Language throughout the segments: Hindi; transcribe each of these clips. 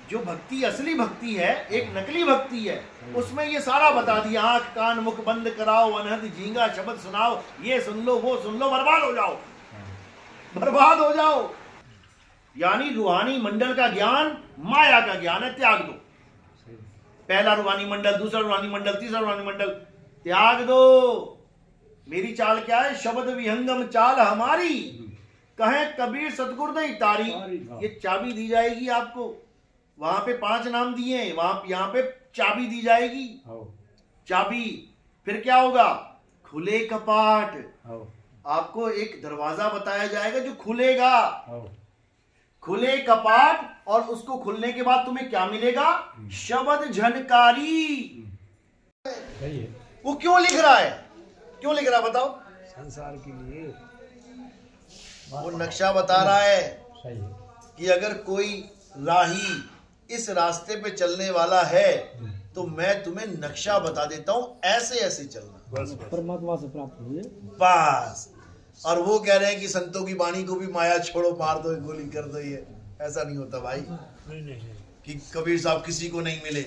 जो भक्ति असली भक्ति है, एक नकली भक्ति है, उसमें ये सारा बता दिया, आंख कान मुख बंद कराओ, अनहद झींगा शब्द सुनाओ, ये सुन लो वो सुन लो, बर्बाद हो जाओ, बर्बाद हो जाओ। यानी रूहानी मंडल का ज्ञान माया का ज्ञान है, त्याग दो। पहला रूहानी मंडल, दूसरा रूहानी मंडल, तीसरा रूहानी मंडल, त्याग दो। मेरी चाल क्या है? शब्द विहंगम चाल हमारी, कहे कबीर सतगुरु नहीं तारी। ये चाबी दी जाएगी आपको। वहां पे 5 नाम दिए, वहां यहाँ पे चाबी दी जाएगी। चाबी, फिर क्या होगा? खुले कपाट, आपको एक दरवाजा बताया जाएगा जो खुलेगा। खुले कपाट, और उसको खुलने के बाद तुम्हें क्या मिलेगा? शब्द झनकारी। वो क्यों लिख रहा है? क्यों लिख रहा है बताओ? संसार के लिए वो नक्शा बता रहा है कि अगर कोई राही इस रास्ते पे चलने वाला है तो मैं तुम्हें नक्शा बता देता हूं, ऐसे ऐसे चलना, परमात्मा से प्राप्त हुए बस। और वो कह रहे हैं कि संतों की वाणी को भी माया छोड़ो, मार दो, गोली कर दो। ये ऐसा नहीं होता भाई कि कबीर साहब किसी को नहीं मिले।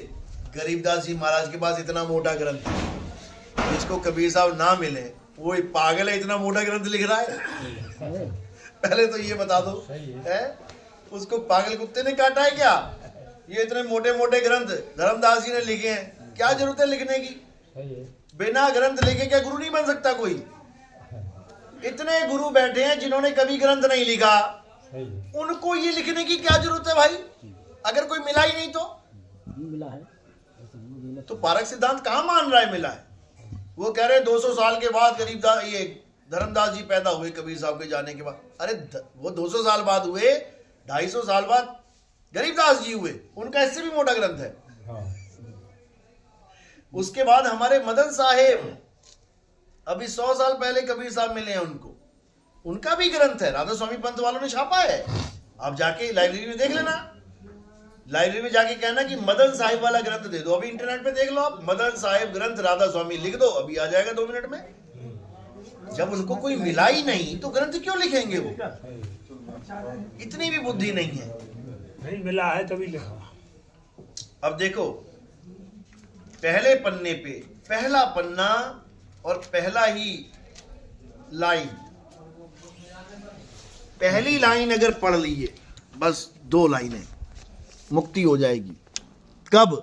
गरीबदास जी महाराज के पास इतना मोटा ग्रंथ है, जिसको कबीर साहब ना मिले वो पागल है, इतना मोटा ग्रंथ लिख रहा है। पहले तो ये बता दो, है उसको पागल कुत्ते ने काटा है क्या? ये इतने मोटे मोटे ग्रंथ धर्मदास जी ने लिखे हैं, क्या जरूरत है लिखने की? बिना ग्रंथ लिखे क्या गुरु नहीं बन सकता कोई? इतने गुरु बैठे हैं जिन्होंने कभी ग्रंथ नहीं लिखा, उनको ये लिखने की क्या जरूरत है भाई? अगर कोई मिला ही नहीं मिला है तो पारक सिद्धांत कहाँ मान रहा है मिला है? वो कह रहे 200 साल के बाद गरीबदास ये धर्मदास जी पैदा हुए कबीर साहब के जाने के बाद। अरे वो 200 साल बाद हुए, 250 साल बाद गरीबदास जी हुए, उनका इससे भी मोटा ग्रंथ है। उसके बाद हमारे मदन साहेब, अभी 100 साल पहले कबीर साहब मिले हैं उनको, उनका भी ग्रंथ है, राधा स्वामी पंत वालों ने छापा है। आप जाके लाइब्रेरी में देख लेना, लाइब्रेरी में जाके कहना कि मदन साहिब वाला ग्रंथ दे दो। अभी इंटरनेट पे देख लो आप, मदन साहिब ग्रंथ राधा स्वामी लिख दो, अभी आ जाएगा 2 मिनट में। जब उनको कोई मिला ही नहीं तो ग्रंथ क्यों लिखेंगे? वो इतनी भी बुद्धि नहीं है। नहीं मिला है तभी लिखा। अब देखो, पहले पन्ने पे पहला पन्ना और पहला ही लाइन, पहली लाइन अगर पढ़ लिए, बस 2 लाइनें, मुक्ति हो जाएगी। कब?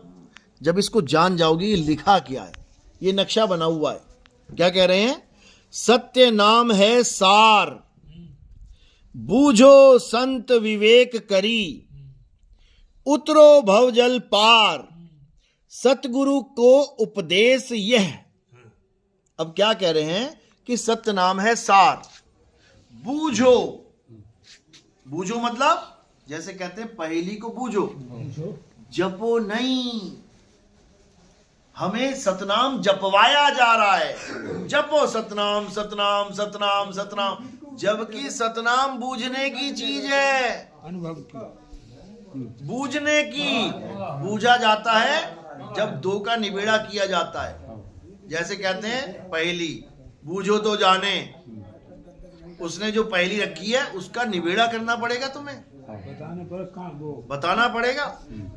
जब इसको जान जाओगे ये लिखा क्या है, ये नक्शा बना हुआ है। क्या कह रहे हैं? सत्य नाम है सार, बूझो संत विवेक करी, उतरो भवजल पार, सतगुरु को उपदेश यह। अब क्या कह रहे हैं कि सत्य नाम है सार, बूझो। बूझो मतलब जैसे कहते हैं पहेली को बूझो, जपो नहीं। हमें सतनाम जपवाया जा रहा है, जपो सतनाम सतनाम सतनाम सतनाम, जबकि सतनाम बूझने की चीज है, अनुभव की, बूझने की। बूझा जाता है जब 2 का निबेड़ा किया जाता है। जैसे कहते हैं पहेली, बूझो तो जाने, उसने जो पहेली रखी है उसका निबेड़ा करना पड़ेगा, तुम्हें बताना पड़ेगा।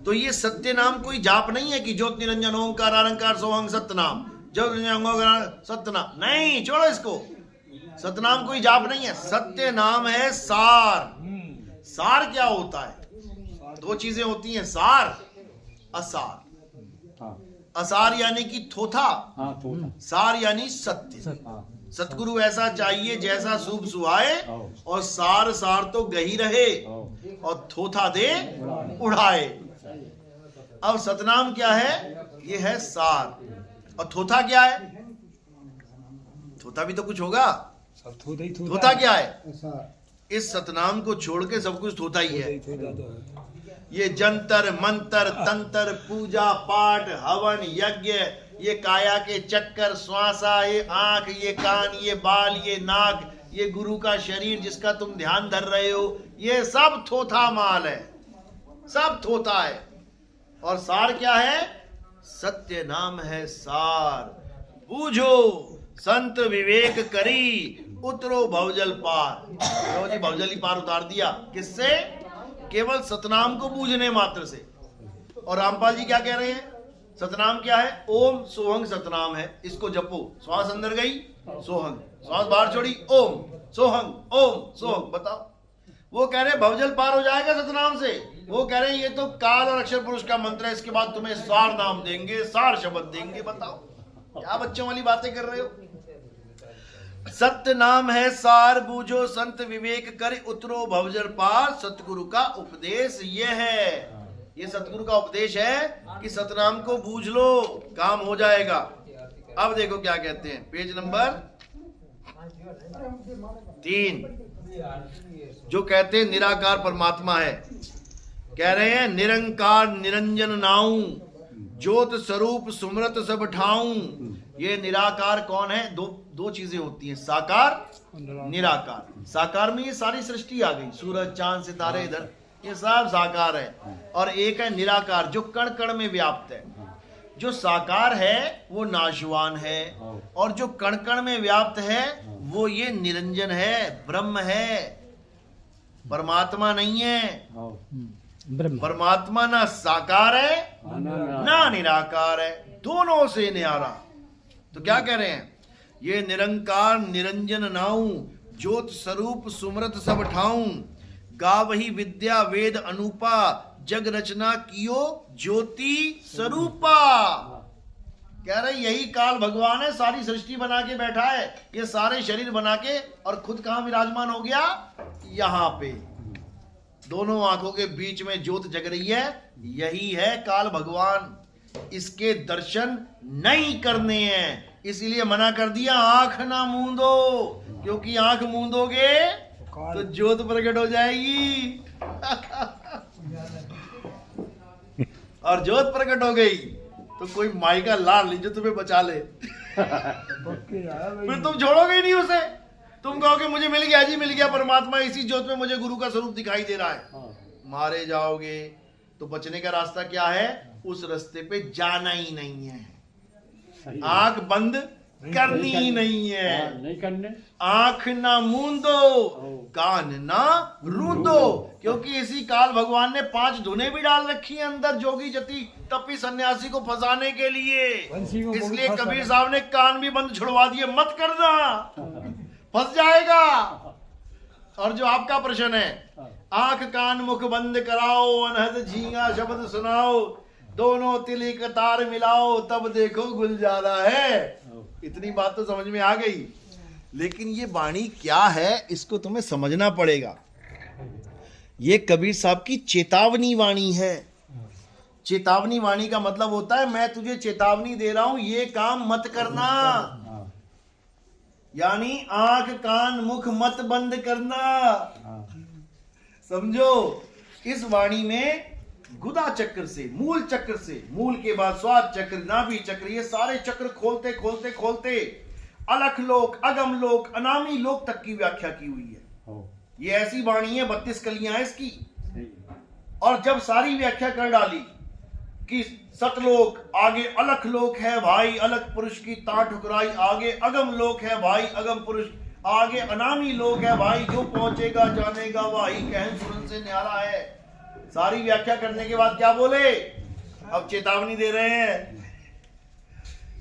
तो ये सत्य नाम कोई जाप नहीं है कि ज्योत निरंजन ओंकार आरंकार सोहंग सतनाम, ज्योत निरंजन सतनाम नहीं, छोड़ो इसको। सतनाम कोई जाप नहीं है, सत्य नाम है सार। सार क्या होता है? 2 चीजें होती हैं, सार असार। असार यानी कि थोथा, सार यानी सत्य। सतगुरु ऐसा चाहिए जैसा शुभ सुहाए, और सार सार तो गही रहे, और थोथा दे उड़ाए। अब सतनाम क्या है? ये है सार। और थोथा क्या है? थोथा भी तो कुछ होगा। थोथा क्या है? इस सतनाम को छोड़ के सब कुछ थोथा ही है। ये जंतर मंतर तंत्र पूजा पाठ हवन यज्ञ, ये काया के चक्कर श्वासा, ये आंख, ये कान, ये बाल, ये नाक, ये गुरु का शरीर जिसका तुम ध्यान धर रहे हो, ये सब थोथा माल है, सब थोथा है। और सार क्या है? सत्य नाम है सार। बूझो संत विवेक करी, उतरो भवजल पार। तो जी भवजल ही पार उतार दिया, किससे? केवल सतनाम को बूझने मात्र से। और रामपाल जी क्या कह रहे हैं? सतनाम क्या है? ओम सोहंग सतनाम है, इसको जपो। श्वास अंदर गई, सोहंग, श्वास बाहर छोड़ी, ओम सोहंग, ओम सोहंग। बताओ, वो कह रहे भवजल पार हो जाएगा सतनाम से। वो कह रहे हैं ये तो काल और अक्षर पुरुष का मंत्र है, इसके बाद तुम्हें सार नाम देंगे, सार शब्द देंगे। बताओ क्या बच्चों वाली बातें कर रहे हो? सत्य नाम है सार, बूझो संत विवेक कर, उतरो भवजल पार, सतगुरु का उपदेश ये है। ये सतगुरु का उपदेश है कि सतनाम को बूझ लो, काम हो जाएगा। अब देखो क्या कहते हैं, पेज नंबर 3, जो कहते हैं निराकार परमात्मा है। कह रहे हैं निरंकार निरंजन नाऊ, ज्योत स्वरूप सुमरत सब ठाऊं। ये निराकार कौन है? दो चीजें होती हैं, साकार निराकार। साकार में ये सारी सृष्टि आ गई, सूरज चांद सितारे इधर, ये सब साकार है। और एक है निराकार जो कण कण में व्याप्त है। जो साकार है वो नाशवान है, और जो कण कण में व्याप्त है वो ये निरंजन है, ब्रह्म है, परमात्मा नहीं है। परमात्मा ना साकार है ना निराकार है, दोनों से न्यारा। तो क्या कह रहे हैं? ये निरंकार निरंजन नाऊ, ज्योत स्वरूप सुमरत सब ठाऊं, गावही विद्या वेद अनूपा, जग रचना कियो ज्योति स्वरूपा। कह रहे यही काल भगवान है, सारी सृष्टि बना के बैठा है, ये सारे शरीर बना के, और खुद कहां विराजमान हो गया? यहां पे दोनों आंखों के बीच में ज्योत जग रही है, यही है काल भगवान। इसके दर्शन नहीं करने हैं, इसीलिए मना कर दिया आंख ना मूंदो, क्योंकि आंख मूंदोगे तो ज्योत प्रकट हो जाएगी। और ज्योत प्रकट हो गई तो कोई माई का लाल नहीं जो तुम्हें बचा ले। फिर तुम छोड़ोगे ही नहीं उसे। तुम कहोगे मुझे मिल गया जी, मिल गया परमात्मा, इसी ज्योत में मुझे गुरु का स्वरूप दिखाई दे रहा है। मारे जाओगे। तो बचने का रास्ता क्या है? उस रास्ते पे जाना ही नहीं है, आंख बंद करनी ही नहीं है, नहीं करने, आंख ना मूंदो, कान ना रूंदो। क्योंकि इसी काल भगवान ने 5 धुनें भी डाल रखी है अंदर, जोगी जति तपी सन्यासी को फंसाने के लिए। इसलिए कबीर साहब ने कान भी बंद छुड़वा दिए, मत करना, फंस जाएगा। और जो आपका प्रश्न है, आंख कान मुख बंद कराओ, अनहद झींगा शब्द सुनाओ, दोनों तिल कतार मिलाओ, तब देखो गुलजारा है। इतनी बात तो समझ में आ गई, लेकिन ये वाणी क्या है इसको तुम्हें समझना पड़ेगा। ये कबीर साहब की चेतावनी वाणी है। चेतावनी वाणी का मतलब होता है मैं तुझे चेतावनी दे रहा हूं, ये काम मत करना। यानी आंख कान मुख मत बंद करना। समझो, इस वाणी में गुदा चक्र से, मूल चक्र से, मूल के बाद स्वाद चक्र, नाभि चक्र, ये सारे चक्र खोलते खोलते खोलते अलख लोक, अगम लोक, अनामी लोक तक की व्याख्या की हुई है। ये ऐसी वाणी है, 32 कलियां हैं इसकी। और जब सारी व्याख्या कर डाली कि सतलोक, आगे अलख लोक है भाई, अलख पुरुष की तां ठुकराई, आगे अगम लोक है भाई, अगम पुरुष, आगे अनामी लोक है भाई, जो पहुंचेगा जानेगा भाई, कहन सुरन से न्यारा है। सारी व्याख्या करने के बाद क्या बोले? अब चेतावनी दे रहे हैं,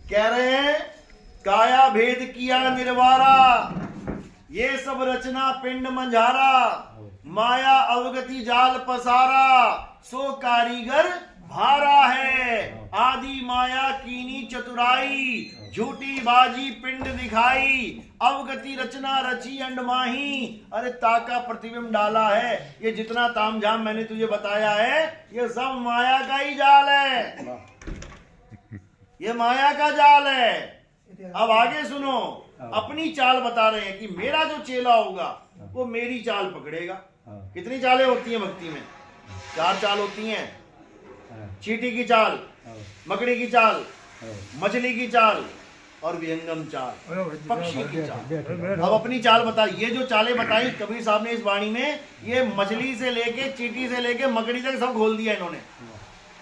कह रहे हैं काया भेद किया निर्वारा, ये सब रचना पिंड मंझारा, माया अवगति जाल पसारा, सो कारीगर भारा है, आदि माया कीनी चतुराई, झूठी बाजी पिंड दिखाई, अवगति रचना रची अंडमाही, अरे ताका प्रतिबिंब डाला है। ये जितना तामझाम मैंने तुझे बताया है ये सब माया का ही जाल है, ये माया का जाल है। अब आगे सुनो, अपनी चाल बता रहे हैं कि मेरा जो चेला होगा वो मेरी चाल पकड़ेगा। कितनी चालें होती हैं भक्ति में? 4 चाल होती हैं, चींटी की चाल, मकड़ी की चाल, मछली की चाल और विहंगम चाल, पक्षी की चाल। अब अपनी चाल बताई। ये जो चालें बताई कबीर साहब ने इस वाणी में, ये मछली से लेके, चींटी से लेके मकड़ी तक सब खोल दिया इन्होंने।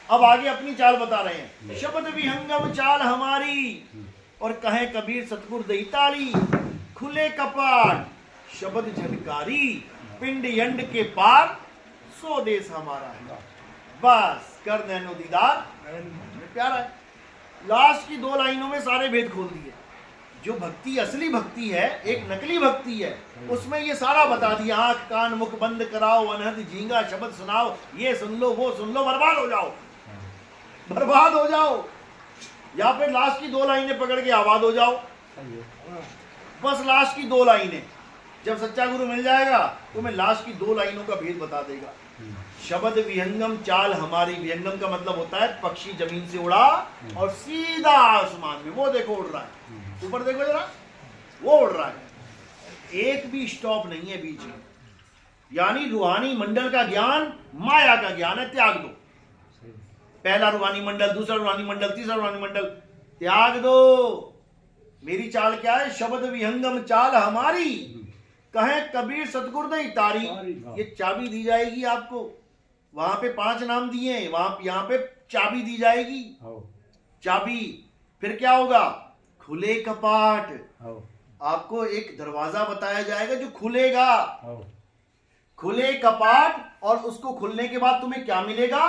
अब आगे अपनी चाल बता रहे हैं, शब्द विहंगम चाल हमारी, और कहे कबीर सतगुर दैताली, खुले कपाट शब्द झनकारी, पिंड यंड के पार सो देश हमारा है। बस कर नैनो दीदार में प्यारा है। लास्ट की 2 लाइनों में सारे भेद खोल दिए। जो भक्ति असली भक्ति है, एक नकली भक्ति है, उसमें ये सारा बता दिया। आंख कान मुख बंद कराओ, अनहद झींगा शब्द सुनाओ, ये सुन लो वो सुन लो, बर्बाद हो जाओ, बर्बाद हो जाओ। या फिर लास्ट की 2 लाइनें पकड़ के आबाद हो जाओ। बस लास्ट की 2 लाइनें। जब सच्चा गुरु मिल जाएगा तो मैं लास्ट की 2 लाइनों का भेद बता देगा। शब्द विहंगम चाल हमारी, विहंगम का मतलब होता है पक्षी जमीन से उड़ा और सीधा आसमान में, वो देखो उड़ रहा है, ऊपर देखो जरा, वो उड़ रहा है, एक भी स्टॉप नहीं है बीच में। यानी रूहानी मंडल का ज्ञान माया का ज्ञान है, त्याग दो। पहला रूहानी मंडल, दूसरा रूहानी मंडल, तीसरा रूहानी मंडल, त्याग दो। मेरी चाल क्या है? शब्द विहंगम चाल हमारी, कहे कबीर सतगुरुदेव तारी। ये चाबी दी जाएगी आपको। वहां पे 5 नाम दिए, वहां यहाँ पे चाबी दी जाएगी। चाबी, फिर क्या होगा? खुले कपाट। आपको एक दरवाजा बताया जाएगा जो खुलेगा, खुले कपाट, और उसको खुलने के बाद तुम्हें क्या मिलेगा?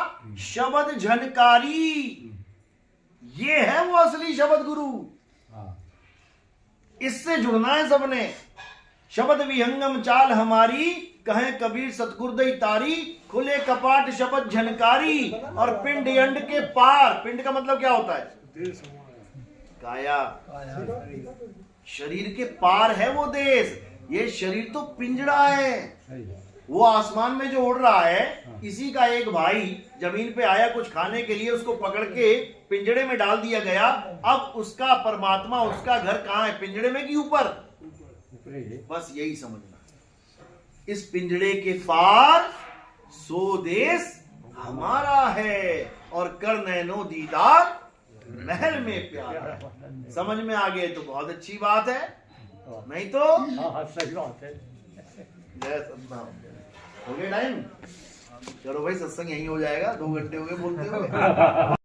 शब्द झनकारी। ये है वो असली शब्द गुरु। इससे जुड़ना है सबने। शब्द विहंगम चाल हमारी, कहे कबीर सतगुरुदेव तारी, खुले कपाट शब्द झनकारी, और पिंड अंड के पार। पिंड का मतलब क्या होता है? काया। शरीर के पार है वो देश। ये शरीर तो पिंजड़ा है। वो आसमान में जो उड़ रहा है, इसी का एक भाई जमीन पे आया कुछ खाने के लिए, उसको पकड़ के पिंजड़े में डाल दिया गया। अब उसका परमात्मा, उसका घर कहाँ है? पिंजड़े में कि ऊपर? बस यही समझना। इस पिंजड़े के पार सो देश हमारा है, और कर नैनो दीदार महल में प्यार। समझ में आ गए तो बहुत अच्छी बात है, नहीं तो सही बात है। जय सतनाम। हो गया टाइम? चलो भाई, सत्संग यहीं हो जाएगा। 2 घंटे हो गए बोलते हुए।